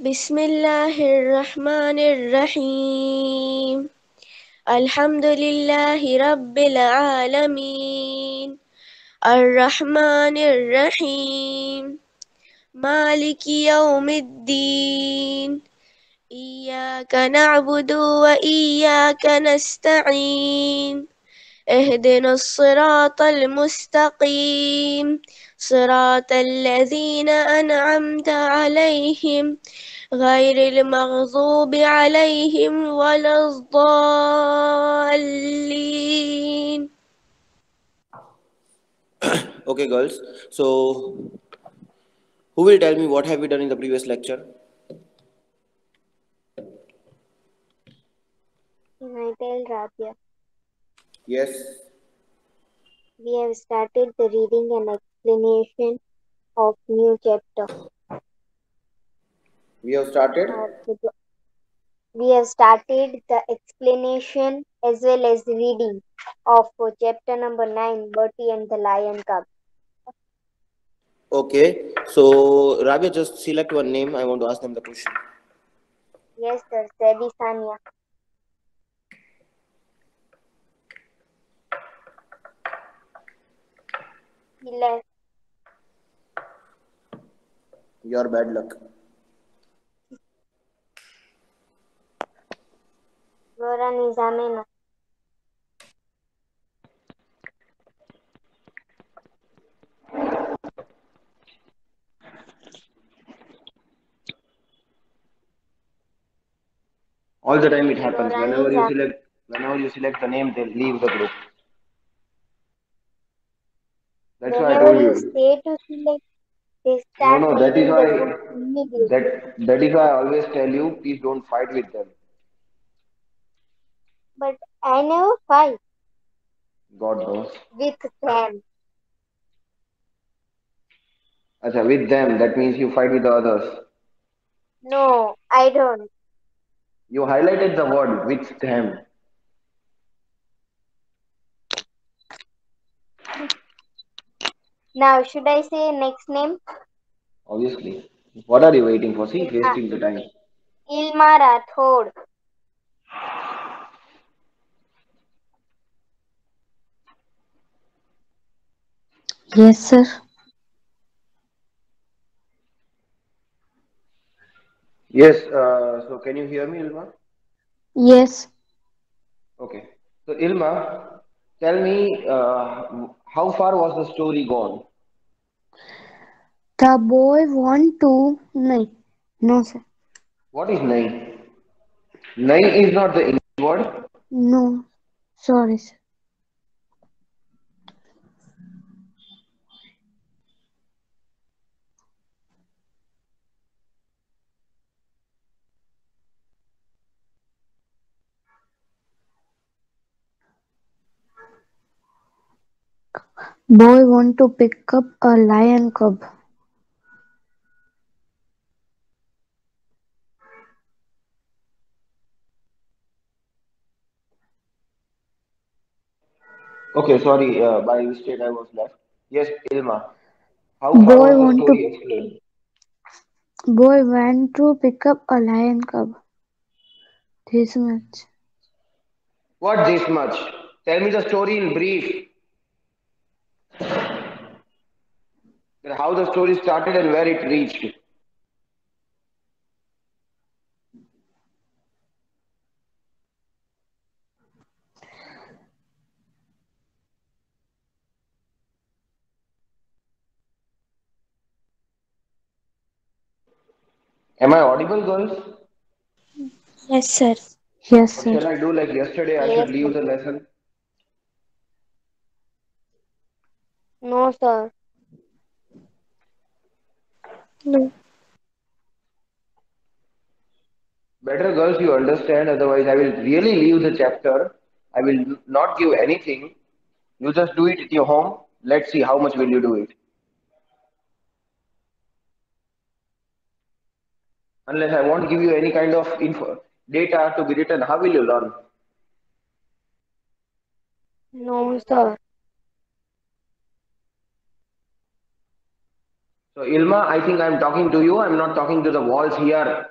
بسم الله الرحمن الرحيم الحمد لله رب العالمين الرحمن الرحيم مالك يوم الدين إياك نعبد وإياك نستعين اهدنا الصراط المستقيم صراط الذين أنعمت عليهم غير المغضوب عليهم ولا الضالين. Okay, girls. So, who will tell me what have we done in the previous lecture? Can I tell Rabia? Yes, We have started the reading and explanation of new chapter we have started. of the we have started the explanation as well as reading of chapter number 9, Bertie and the Lion Cub. Okay, so Rabia, just select one name. I want to ask them the question. Yes, sir. Sabi Sania. He left. Your bad luck. Nora Nizamena. All the time it happens. Nora Nizam. Whenever you select the name, they leave the group. That's why I Whenever told you you. say to select, they No, start no, that is leaving the why group immediately. that is why I always tell you, please don't fight with them. But I never fight God knows. with them. Acha, with them, that means you fight with the others. No, I don't. You highlighted the word with them. Now, should I say next name? Obviously. What are you waiting for? See, Ilma, wasting the time. Ilma Rathod. Yes, sir. Yes, so can you hear me, Ilma? Yes. Okay. So, Ilma, tell me how far was the story gone? The boy want to. No. No, sir. What is nine? Nine is not the English word. No. Sorry, sir. Boy want to pick up a lion cub. Okay, sorry, by mistake I was left. Yes, Ilma, how far Boy was the want to. story explained? Boy want to pick up a lion cub. This much. What this much? Tell me the story in brief. That how the story started and where it reached. Am I audible, girls? Yes, sir. Yes, Or sir. shall I do like yesterday? I should Yes, leave sir. the lesson. No, sir. No. Better, girls, you understand. Otherwise, I will really leave the chapter. I will not give anything. You just do it at your home. Let's see how much will you do it. Unless I won't give you any kind of info data to be written, how will you learn? No, sir. So Ilma, I think I'm talking to you. I'm not talking to the walls here.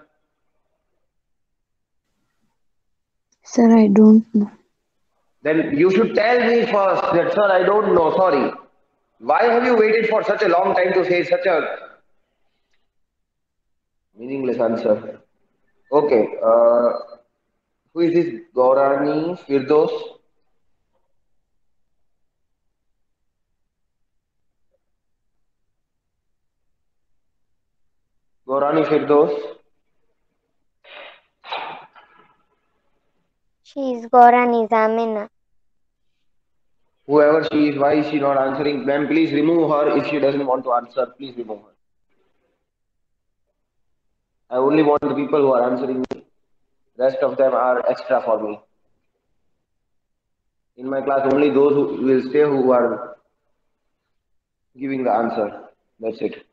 Sir, I don't know. Then you should tell me first that, sir, I don't know. Sorry. Why have you waited for such a long time to say such a meaningless answer? Okay. Who is this? Gaurani Firdos? Gaurani Firdos? She is Gorani Zamina. Whoever she is, why is she not answering? Ma'am, please remove her if she doesn't want to answer. Please remove her. I only want the people who are answering me. Rest of them are extra for me. In my class, only those who will stay who are giving the answer. That's it.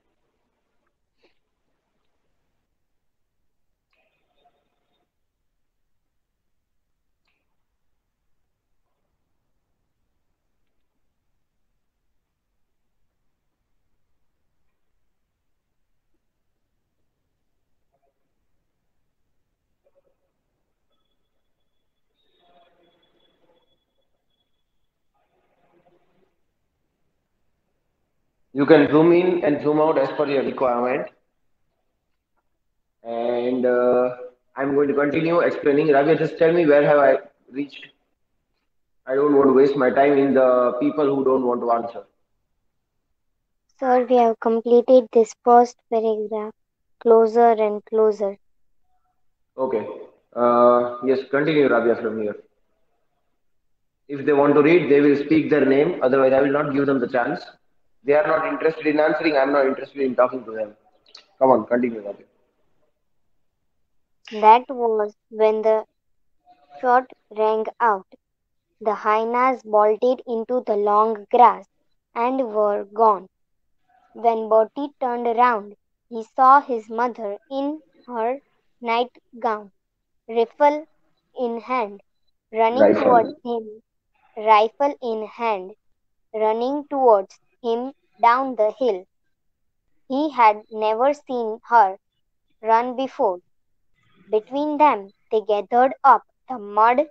You can zoom in and zoom out as per your requirement. And I'm going to continue explaining. Rabia, just tell me where have I reached? I don't want to waste my time in the people who don't want to answer. Sir, we have completed this first paragraph. Closer and closer. Okay. Yes, continue, Rabia, from here. If they want to read, they will speak their name. Otherwise, I will not give them the chance. They are not interested in answering. I'm not interested in talking to them. Come on, continue, Rabia. That was when the shot rang out. The hyenas bolted into the long grass and were gone. When Bertie turned around, he saw his mother in her nightgown, rifle in hand, running towards Rifle. him, rifle in hand, running towards him down the hill. He had never seen her run before. Between them, they gathered up the mud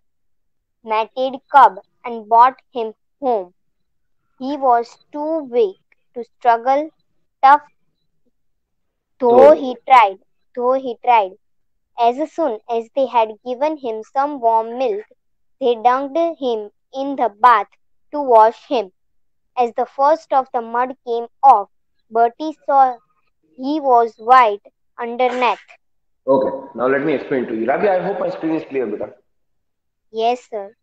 matted cub and brought him home. He was too weak to struggle tough though he So, tried, though he tried. As soon as they had given him some warm milk, they dunked him in the bath to wash him. As the first of the mud came off, Bertie saw he was white underneath. okay. Now let me explain to you. Rabia, I hope my screen is clear, beta. Yes, sir.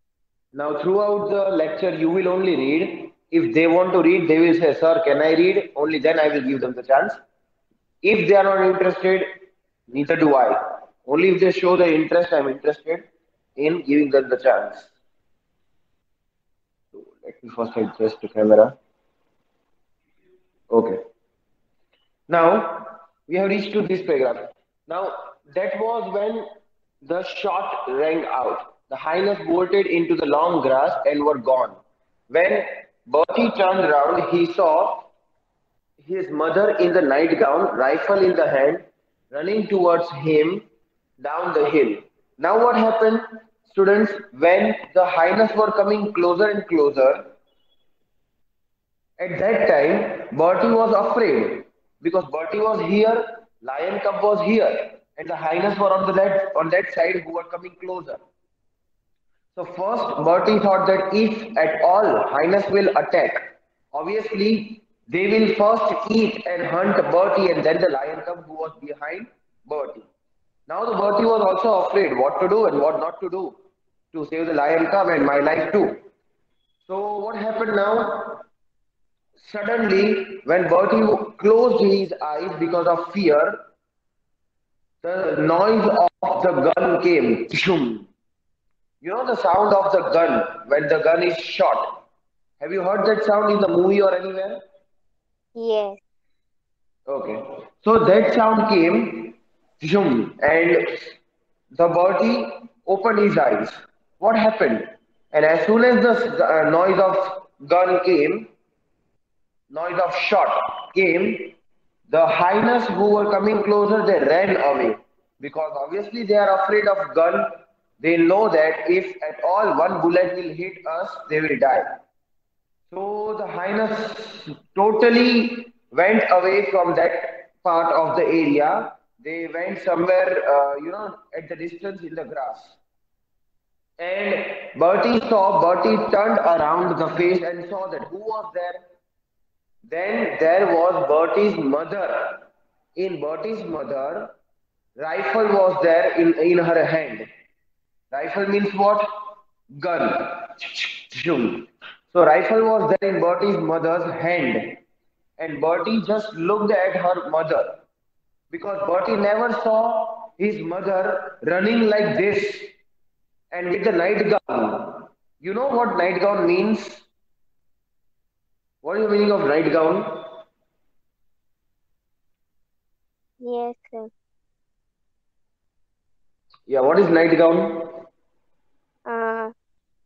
Now, throughout the lecture, you will only read. If they want to read, they will say, Sir, can I read? Only then I will give them the chance. If they are not interested, neither do I. Only if they show the interest, I'm interested in giving them the chance. So let me first adjust the camera. Okay. Now we have reached to this paragraph. Now that was when the shot rang out. The hyenas bolted into the long grass and were gone. When Bertie turned around, he saw his mother in the nightgown, rifle in the hand, running towards him down the hill. Now, what happened, students, when the hyenas were coming closer and closer, at that time, Bertie was afraid because Bertie was here, lion cub was here, and the hyenas were on that side who were coming closer. So first, Bertie thought that if at all hyenas will attack, obviously they will first eat and hunt Bertie and then the lion cub who was behind Bertie. Now the Bertie was also afraid what to do and what not to do to save the lion cub and my life too. So what happened now? Suddenly, when Bertie closed his eyes because of fear, the noise of the gun came. Tshum. You know the sound of the gun when the gun is shot. Have you heard that sound in the movie or anywhere? Yes. Okay. So that sound came, zoom, and the Bertie opened his eyes. What happened? And as soon as the noise of gun came, noise of shot came, The hyenas who were coming closer, they ran away because obviously they are afraid of gun. They know that if at all one bullet will hit us, they will die. So the hyenas totally went away from that part of the area. They went somewhere, at the distance in the grass. And Bertie turned around the face and saw that who was there? Then there was Bertie's mother. In Bertie's mother, rifle was there in her hand. Rifle means what? Gun. So rifle was there in Bertie's mother's hand. And Bertie just looked at her mother because Bertie never saw his mother running like this and with the nightgown. You know what nightgown means? What is the meaning of nightgown? Yes, sir. Yeah, what is nightgown? Uh,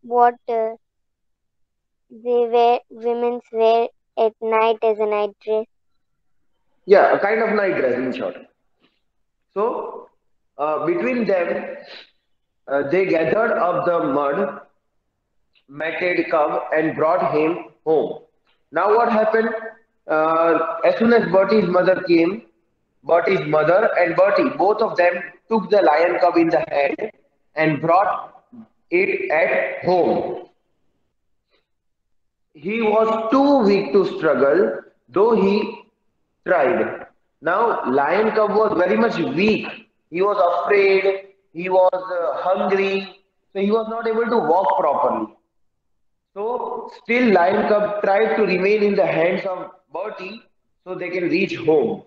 what they wear, women's wear at night as a night dress. Yeah, a kind of night dress in short. So, between them, they gathered up the mud, matted cub, and brought him home. Now, what happened? As soon as Bertie's mother came, Bertie's mother and Bertie, both of them took the lion cub in the hand and brought it at home. He was too weak to struggle, though he tried. Now, lion cub was very much weak. He was afraid, he was hungry, so he was not able to walk properly. So, still, lion cub tried to remain in the hands of Bertie so they can reach home.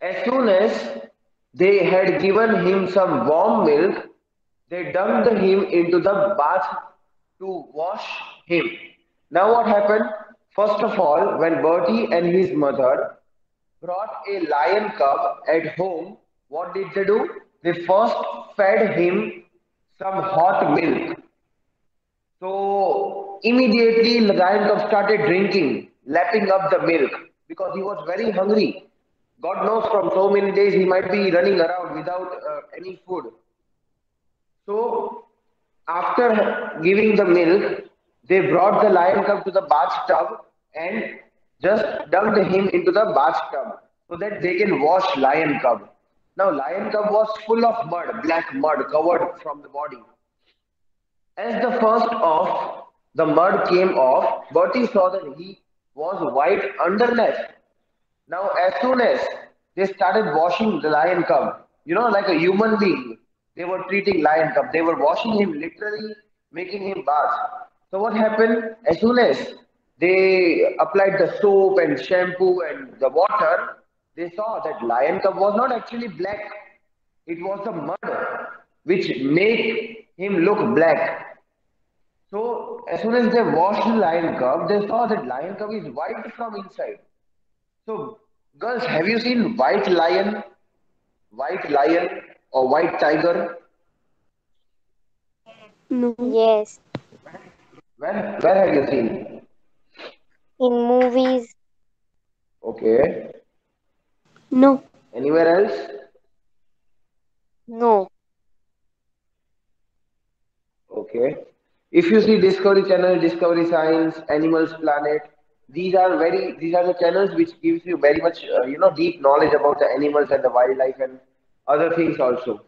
As soon as they had given him some warm milk, they dunked him into the bath to wash him. Now, what happened? First of all, when Bertie and his mother brought a lion cub at home, what did they do? They first fed him some hot milk. So immediately Lion Cub started drinking, lapping up the milk because he was very hungry. God knows from so many days he might be running around without any food. So after giving the milk, they brought the lion cub to the bathtub and just dumped him into the bathtub so that they can wash lion cub. Now lion cub was full of mud, black mud covered from the body. As the first of the mud came off, Bertie saw that he was white underneath. Now, as soon as they started washing the lion cub, like a human being, they were treating lion cub. They were washing him literally, making him bath. So what happened? As soon as they applied the soap and shampoo and the water, they saw that lion cub was not actually black. It was the mud which made him look black. So as soon as they washed the lion cub, they saw that lion cub is white from inside. So girls, have you seen white lion or white tiger? No. Yes, Where have you seen? in movies. Okay. No. Anywhere else? No. Okay. If you see Discovery Channel, Discovery Science, Animals Planet, these are the channels which gives you very much deep knowledge about the animals and the wildlife and other things also.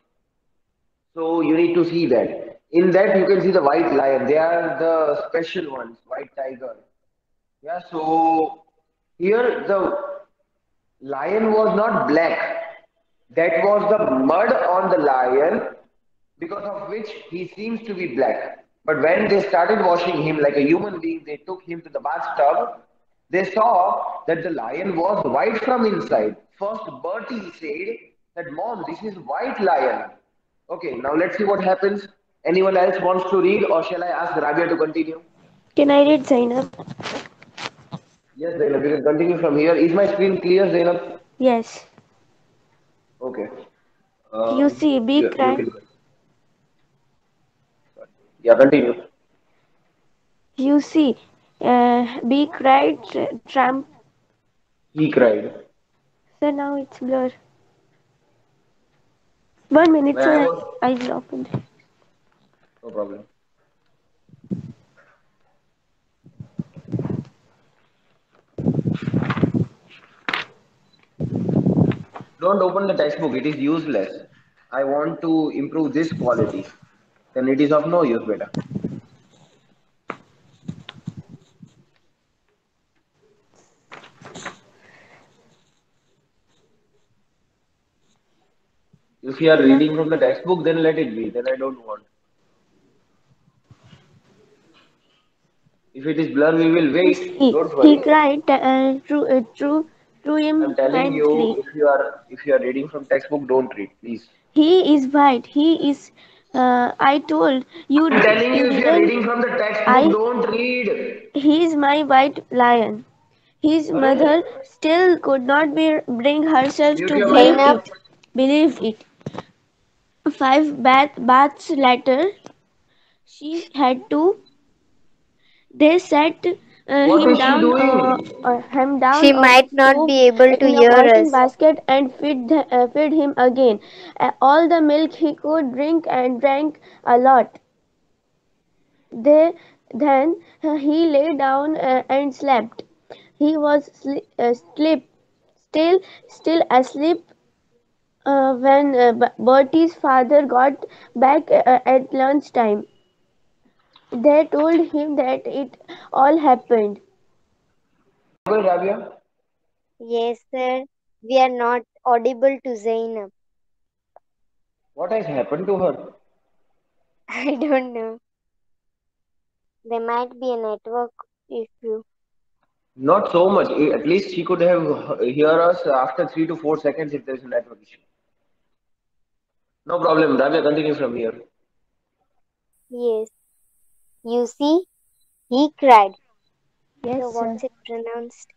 So you need to see that. In that you can see the white lion. They are the special ones, white tiger. Yeah, so here the lion was not black. That was the mud on the lion because of which he seems to be black. But when they started washing him like a human being, they took him to the bathtub. They saw that the lion was white from inside. First, Bertie said that, Mom, this is white lion. Okay, now let's see what happens. Anyone else wants to read, or shall I ask Rabia to continue? Can I read, Zainab? Yes, Zainab, you can continue from here. Is my screen clear, Zainab? Yes. Okay. You see, be You cried. can. Yeah, continue. You see, be cried, tramp. He cried. Sir, now it's blur. 1 minute, When I sir. was I will open it. no problem. Don't open the textbook. It is useless. I want to improve this quality. Then it is of no use, beta. If you are Now, reading from the textbook, then let it be. Then I don't want. If it is blur, we will you wait. see, Don't he worry. cried through I'm him telling you, kindly. if you are reading from textbook, don't read, please. He is white. He is. I told you. I'm telling You you, if you are didn't. reading from the textbook, I. don't read. He is my white lion. His Arey, mother still could not bring herself mute to your mic. believe Zainab, it. Believe it. Five baths later, she had to. They sat What is she doing? him she down on the might not stove be able to in a hear washing us. basket and feed him again. All the milk he could drink and drank a lot. They, then he lay down and slept. He was still still asleep when Bertie's father got back at lunchtime. They told him that it all happened. Are you audible, Rabia? Yes, sir. We are not audible to Zainab. What has happened to her? I don't know. There might be a network issue. Not so much. At least she could have hear us after 3 to 4 seconds if there is a network issue. No problem. Rabia, continue from here. Yes. You see, he cried. So Yes, sir. what's it pronounced?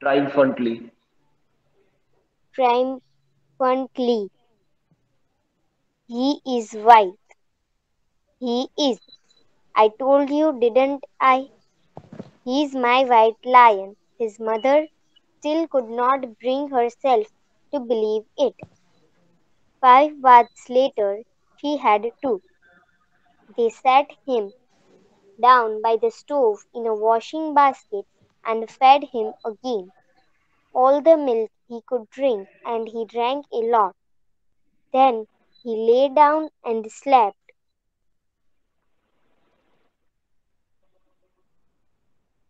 Triumphantly. Triumphantly. He is white. He is. I told you, didn't I? He's my white lion. His mother still could not bring herself to believe it. 5 baths later, she had two. They sat him down by the stove in a washing basket and fed him again. All the milk he could drink, and he drank a lot. Then he lay down and slept.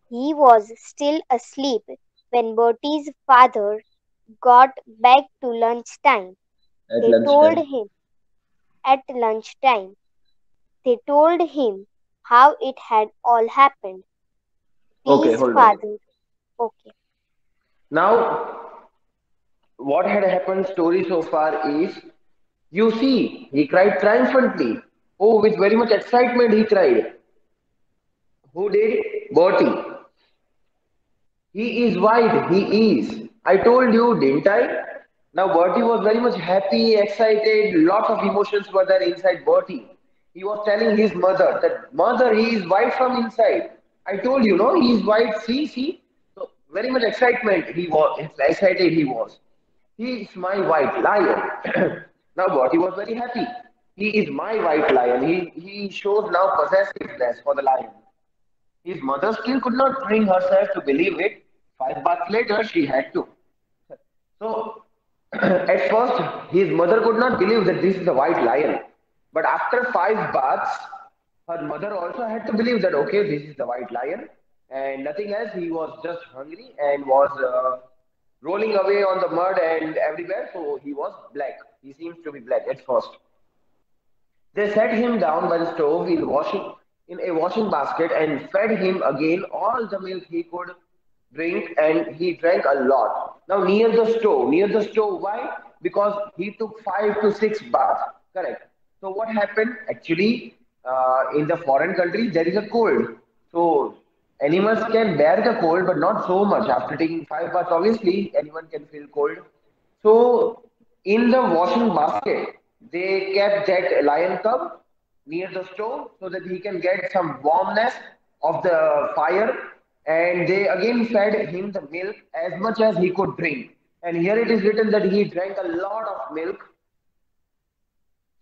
He was still asleep when Bertie's father got back to lunchtime. At They told lunchtime. him at lunchtime. They told him how it had all happened. Okay, Peace hold on. father. Okay. Now, what had happened story so far is, you see, he cried triumphantly. Oh, with very much excitement he cried. Who did? Bertie. He is white. He is. I told you, didn't I? Now Bertie was very much happy, excited. Lots of emotions were there inside Bertie. He was telling his mother that mother, he is white from inside. I told you, no, he is white. See, see. So very much excitement. He was excited. He was. He is my white lion. Now Bertie was very happy. He is my white lion. He shows now possessiveness for the lion. His mother still could not bring herself to believe it. 5 baths later, she had to. So, at first, his mother could not believe that this is a white lion. But after 5 baths, her mother also had to believe that, okay, this is the white lion. And nothing else. He was just hungry and was rolling away on the mud and everywhere. So, he was black. He seems to be black at first. They set him down by the stove in a washing basket and fed him again all the milk he could drink, and he drank a lot. Now near the stove, why? Because he took 5 to 6 baths. Correct. So what happened? Actually, in the foreign countries there is a cold. So animals can bear the cold, but not so much. After taking 5 baths, obviously anyone can feel cold. So in the washing basket, they kept that lion cub near the stove so that he can get some warmness of the fire. And they again fed him the milk as much as he could drink. And here it is written that he drank a lot of milk.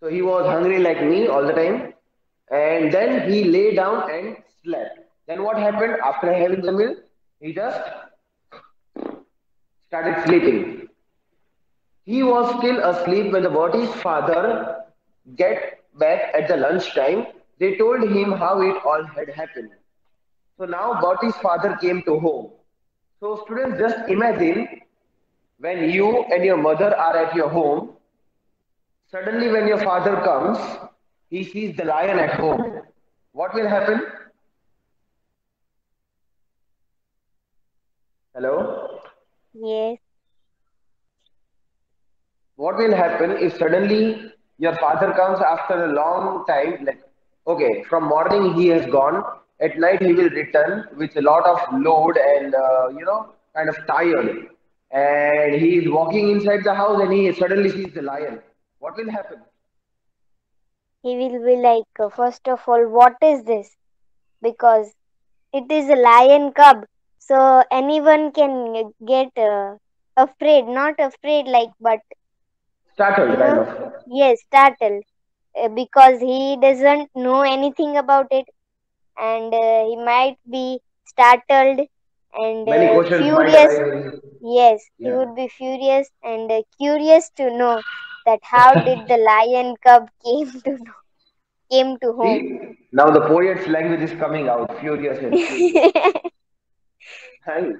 So he was hungry like me all the time. And then he lay down and slept. Then what happened after having the milk? He just started sleeping. He was still asleep when the Bertie's father get back at the lunchtime. They told him how it all had happened. So now Bertie's father came to home. So students, just imagine when you and your mother are at your home. Suddenly, when your father comes, he sees the lion at home. What will happen? Hello? Yes. What will happen if suddenly your father comes after a long time? Like, okay, from morning he has gone, at night he will return with a lot of load and, kind of tired. And he is walking inside the house and he suddenly sees the lion. What will happen? He will be like, first of all, what is this? Because it is a lion cub. So anyone can get afraid. Not afraid, like, but Startled, you kind know, of. yes, startled. Because he doesn't know anything about it, and he might be startled and Many questions might furious. arise. Yes, he Yeah. would be furious and curious to know that how did the lion cub came to home. See, now the poet's language is coming out, furious and curious. Right.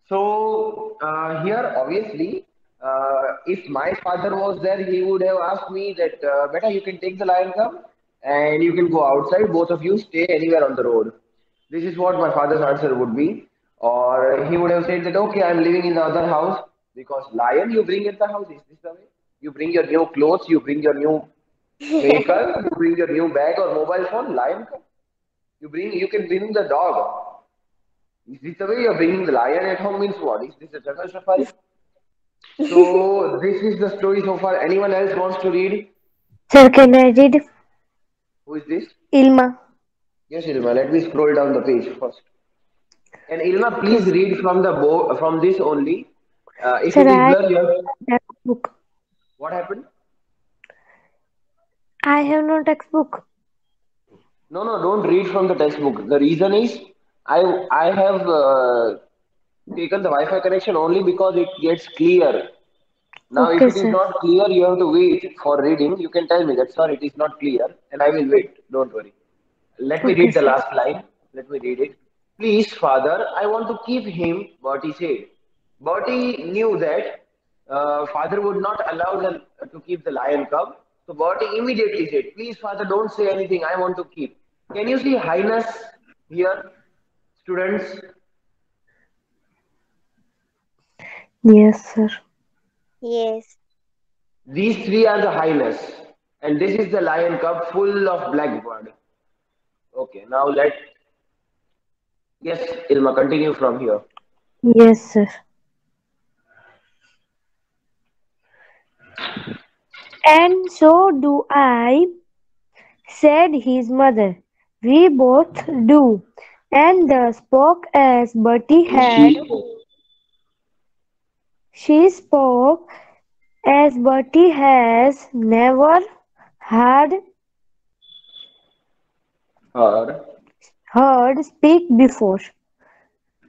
So here, obviously, if my father was there, he would have asked me that, "Beta, you can take the lion cub and you can go outside. Both of you stay anywhere on the road." This is what my father's answer would be. Or he would have said that, "Okay, I'm living in the other house because lion you bring at the house. Is this the way? You bring your new clothes, you bring your new vehicle, you bring your new bag or mobile phone, lion cub. You can bring the dog. Is this the way you're bringing the lion at home means what? Is this a jungle safari? So this is the story so far. Anyone else wants to read? Sir, can I read? Who is this? Ilma. Yes, Ilma. Let me scroll down the page first. And Ilma, Okay. please read from the from this only. If Sir, it is I blur, you have textbook. what happened? I have no textbook. No, no, don't read from the textbook. The reason is I have taken the Wi-Fi connection only because it gets clear. Now, if Okay, it is sir. not clear, you have to wait for reading. You can tell me that, sir, it is not clear, and I will wait. Don't worry. Let me Okay, read the sir. last line. Let me read it. Please, father, I want to keep him, Bertie said. Bertie knew that father would not allow them to keep the lion cub. So Bertie immediately said, please, father, don't say anything. I want to keep. Can you see highness here, students? Yes, sir. Yes. These three are the highness. And this is the lion cub full of blackbird. Okay, now yes, Ilma, continue from here. Yes, sir. And so do I, said his mother. We both do. And the spoke as Bertie Means had. she She spoke as Bertie has never had her heard speak before.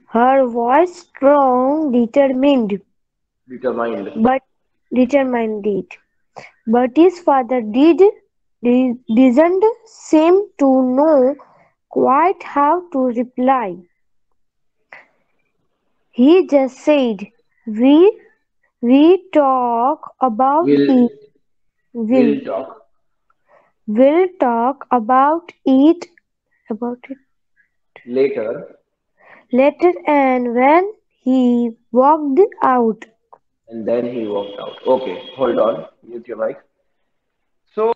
Her voice strong, determined. but determined. But his father didn't seem to know quite how to reply. He just said, "We talk about Will it. Will will talk will talk about it later, later." And when he walked out, and then he walked out. Okay, hold on. Mute your mic. So,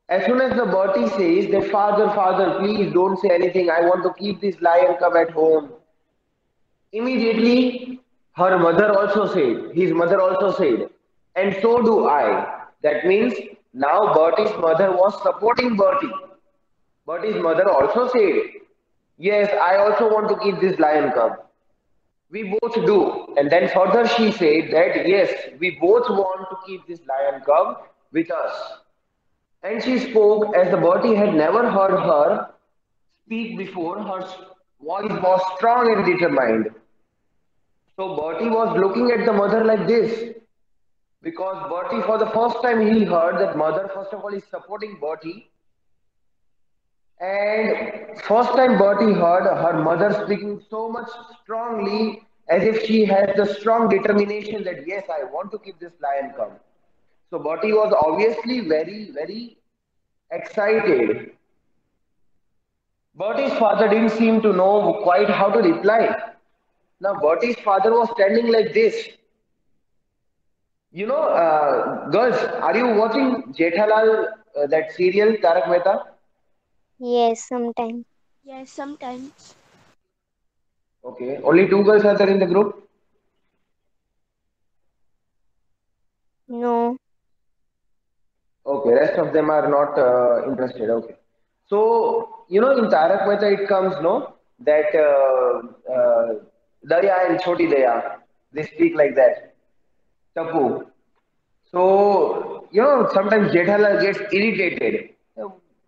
as soon as the Bertie says that, Father, Father, please don't say anything. I want to keep this lion cub at home. Immediately, her mother also said, his mother also said, and so do I. That means now Bertie's mother was supporting Bertie. Bertie's mother also said, yes, I also want to keep this lion cub. We both do. And then further she said that yes, we both want to keep this lion cub with us. And she spoke as the Bertie had never heard her speak before. Her voice was strong and determined. So Bertie was looking at the mother like this because Bertie, for the first time, he heard that mother, first of all, is supporting Bertie. And first time Bertie heard her mother speaking so much strongly as if she has the strong determination that yes, I want to keep this lion cub. So Bertie was obviously very, very excited. Bertie's father didn't seem to know quite how to reply. Now Bertie's father was standing like this. Girls, are you watching Jethalal, that serial, Tarak Mehta? Yes, sometimes. Yes, sometimes. Okay, only two girls are there in the group. No. Okay, rest of them are not interested. Okay. So, in Tarak Mehta it comes, no, that Daya and Choti Daya, they speak like that. Tapu. So, sometimes Jethala gets irritated.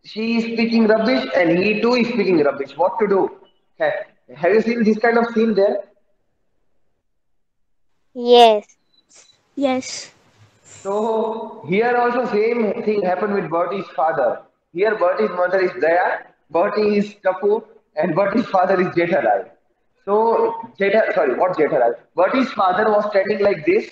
She is speaking rubbish and he too is speaking rubbish. What to do? Have you seen this kind of scene there? Yes. Yes. So here also same thing happened with Bertie's father. Here Bertie's mother is Daya, Bertie is Tapu, and Bertie's father is Jethalal. So sorry, what Jethalal? Bertie's father was standing like this.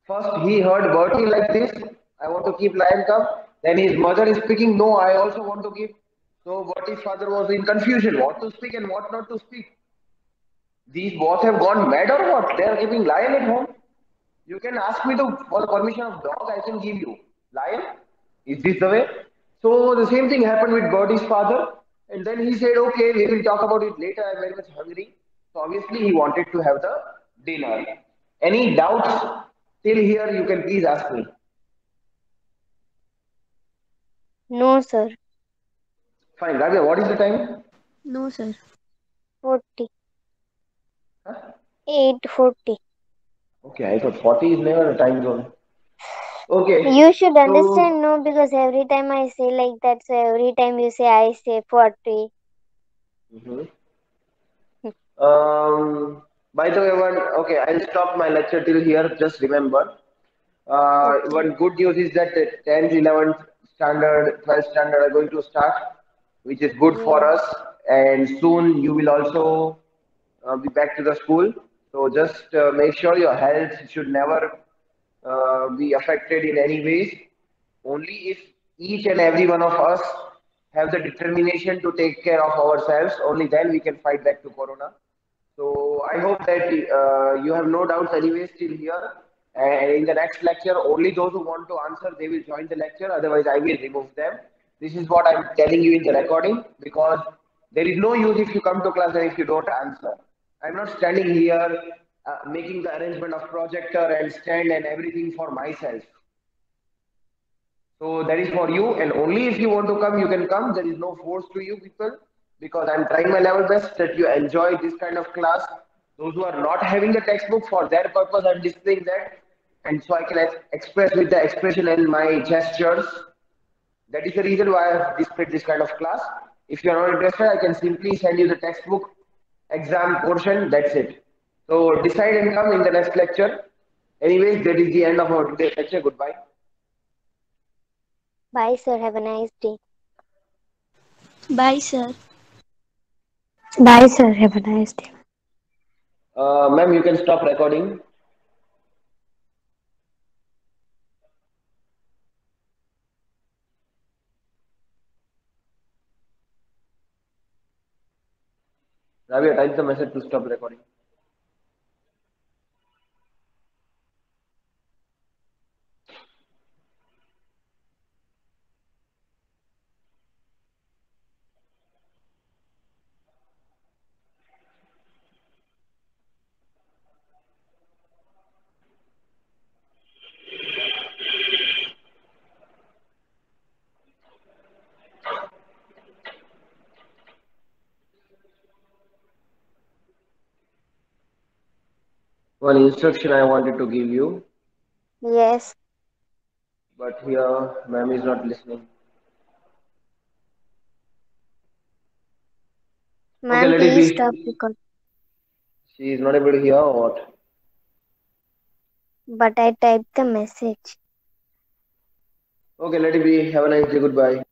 First he heard Bertie like this. I want to keep lion cub. Then his mother is speaking. No, I also want to keep. So Bertie's father was in confusion, what to speak and what not to speak. These both have gone mad or what? They are keeping lion at home. You can ask me to for the permission of dog, I can give you. Lion? Is this the way? So the same thing happened with Bertie's father. And then he said, okay, we will talk about it later. I'm very much hungry. So obviously he wanted to have the dinner. Any doubts till here you can please ask me. No, sir. Fine, Rabia, what is the time? No, sir. 40. Huh? 8:40. Okay, I thought 40 is never a time zone. Okay, You should so understand, no, because every time I say like that, so every time you say I say 40. mhm. By the way, okay, I'll stop my lecture till here. Just remember, Okay. one good news is that the 10th, 11th standard, 12th standard are going to start, which is good for Yes. us. And soon you will also be back to the school. So just make sure your health should never be affected in any ways. Only if each and every one of us have the determination to take care of ourselves, only then we can fight back to Corona. So I hope that you have no doubts anyways till here. And in the next lecture, only those who want to answer, they will join the lecture. Otherwise, I will remove them. This is what I'm telling you in the recording because there is no use if you come to class and if you don't answer. I'm not standing here making the arrangement of projector and stand and everything for myself. So that is for you, and only if you want to come, you can come. There is no force to you people because I'm trying my level best that you enjoy this kind of class. Those who are not having the textbook for their purpose, I'm displaying that, and so I can express with the expression and my gestures. That is the reason why I've displayed this kind of class. If you are not interested, I can simply send you the textbook exam portion. That's it. So decide and come in the next lecture. Anyways, that is the end of our today's lecture. Goodbye. Bye, sir. Have a nice day. Bye, sir. Bye, sir. Have a nice day. Ma'am, you can stop recording. Rabia, type the message to stop recording. One instruction I wanted to give you, Yes, but here ma'am is not listening. Okay, ma'am, let it please stop be. because. She is not able to hear or what? But I typed the message. Okay, let it be. Have a nice day. Goodbye.